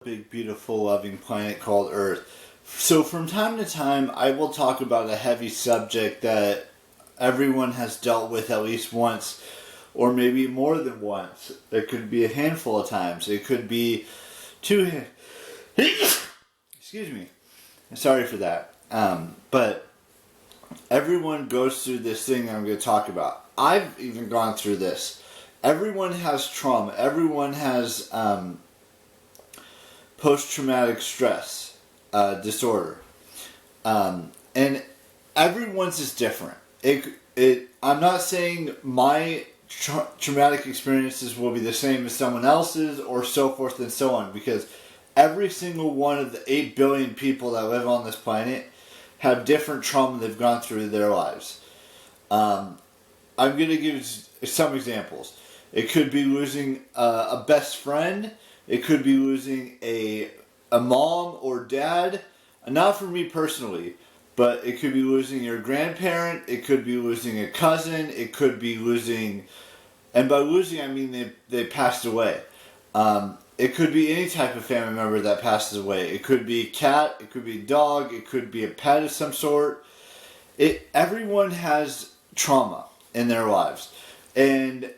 Big, beautiful, loving planet called Earth. So from time to time, I will talk about a heavy subject that everyone has dealt with at least once, or maybe more than once. It could be a handful of times. It could be two. Excuse me. Sorry for that. But everyone goes through this thing that I'm going to talk about. I've even gone through this. Everyone has trauma. Everyone has post-traumatic stress disorder, and everyone's is different. I'm not saying my traumatic experiences will be the same as someone else's, or so forth and so on, because every single one of the 8 billion people that live on this planet have different trauma they've gone through in their lives. I'm going to give some examples. It could be losing a best friend. It could be losing a mom or dad. Not for me personally, but it could be losing your grandparent. It could be losing a cousin. It could be losing, and by losing I mean they passed away. It could be any type of family member that passes away. It could be a cat. It could be a dog. It could be a pet of some sort. Everyone has trauma in their lives, and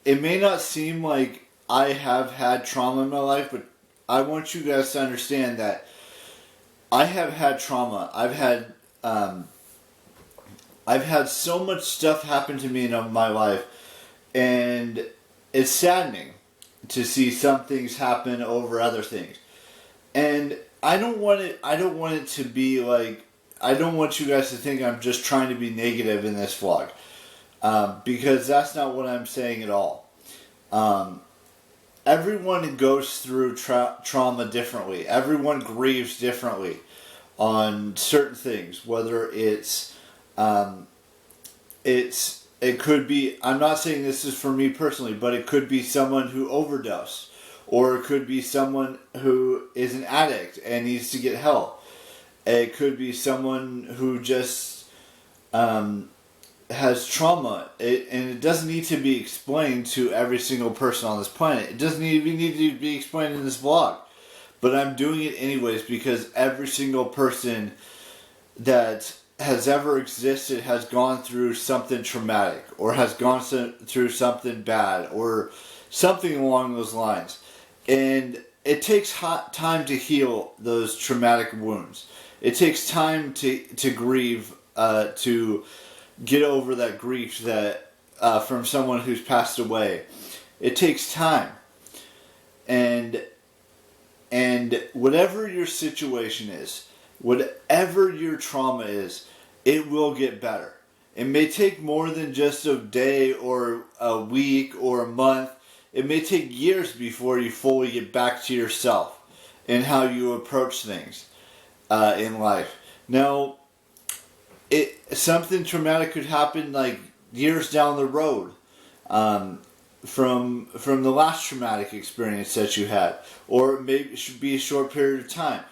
it may not seem like I have had trauma in my life, but I want you guys to understand that I have had trauma. I've had so much stuff happen to me in my life, and it's saddening to see some things happen over other things. And I don't want it to be like, I don't want you guys to think I'm just trying to be negative in this vlog, because that's not what I'm saying at all. Everyone goes through trauma differently. Everyone grieves differently on certain things. Whether it could be, I'm not saying this is for me personally, but it could be someone who overdosed, or it could be someone who is an addict and needs to get help. It could be someone who just has trauma, and it doesn't need to be explained to every single person on this planet. It doesn't even need to be explained in this vlog, but I'm doing it anyways because every single person that has ever existed has gone through something traumatic, or has gone through something bad, or something along those lines, and it takes time to heal those traumatic wounds. It takes time to grieve, to get over that grief that from someone who's passed away. It takes time, and whatever your situation is, whatever your trauma is, it will get better. It may take more than just a day or a week or a month. It may take years before you fully get back to yourself and how you approach things in life. Now, something traumatic could happen like years down the road, from the last traumatic experience that you had, or maybe it should be a short period of time.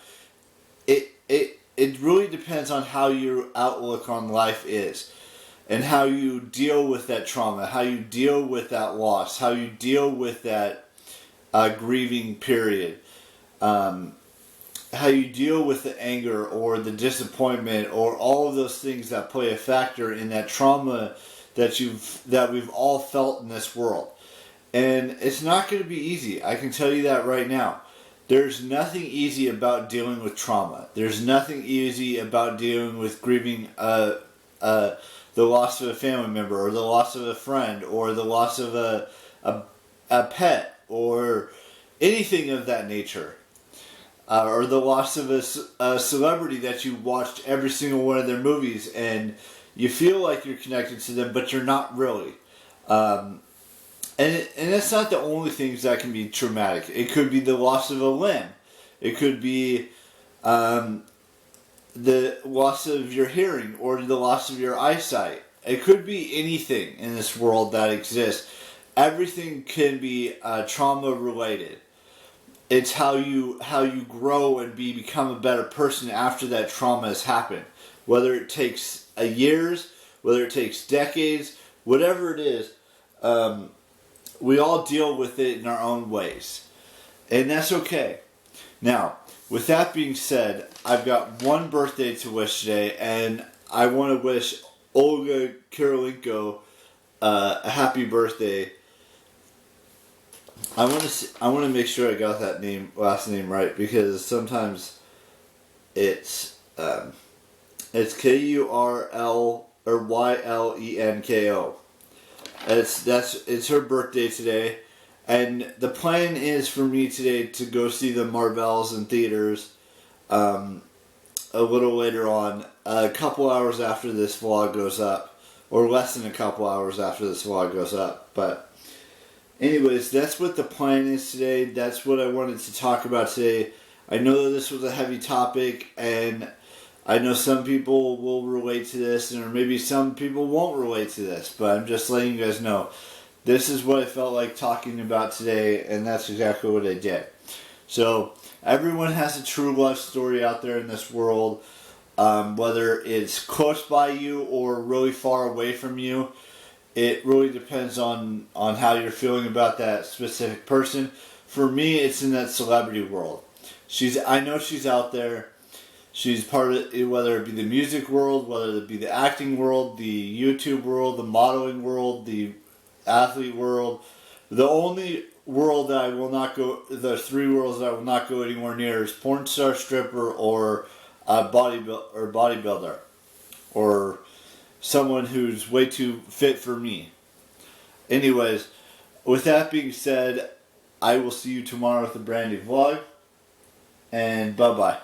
It really depends on how your outlook on life is, and how you deal with that trauma, how you deal with that loss, how you deal with that grieving period. How you deal with the anger or the disappointment, or all of those things that play a factor in that trauma that we've all felt in this world. And it's not going to be easy. I can tell you that right now. There's nothing easy about dealing with trauma. There's nothing easy about dealing with grieving the loss of a family member, or the loss of a friend, or the loss of a pet, or anything of that nature. Or the loss of a celebrity that you watched every single one of their movies, and you feel like you're connected to them, but you're not really. And it's not the only things that can be traumatic. It could be the loss of a limb. It could be the loss of your hearing, or the loss of your eyesight. It could be anything in this world that exists. Everything can be trauma related. It's how you grow and become a better person after that trauma has happened. Whether it takes years, whether it takes decades, whatever it is, we all deal with it in our own ways. And that's okay. Now, with that being said, I've got one birthday to wish today, and I want to wish Olga Karolinko a happy birthday. I want to make sure I got that last name right, because sometimes it's Kurl or Ylenko. It's her birthday today, and the plan is for me today to go see the Marvels in theaters a little later on, a couple hours after this vlog goes up, or less than a couple hours after this vlog goes up. But anyways, that's what the plan is today. That's what I wanted to talk about today. I know that this was a heavy topic, and I know some people will relate to this, or maybe some people won't relate to this, but I'm just letting you guys know. This is what I felt like talking about today, and that's exactly what I did. So, everyone has a true love story out there in this world, whether it's close by you or really far away from you. It really depends on how you're feeling about that specific person. For me, it's in that celebrity world. I know she's out there. She's part of it, whether it be the music world, whether it be the acting world, the YouTube world, the modeling world, the athlete world. The only world that I will not go, the three worlds that I will not go anywhere near is porn star, stripper, or bodybuilder, or someone who's way too fit for me. Anyways, with that being said, I will see you tomorrow with a brand new vlog, and bye-bye.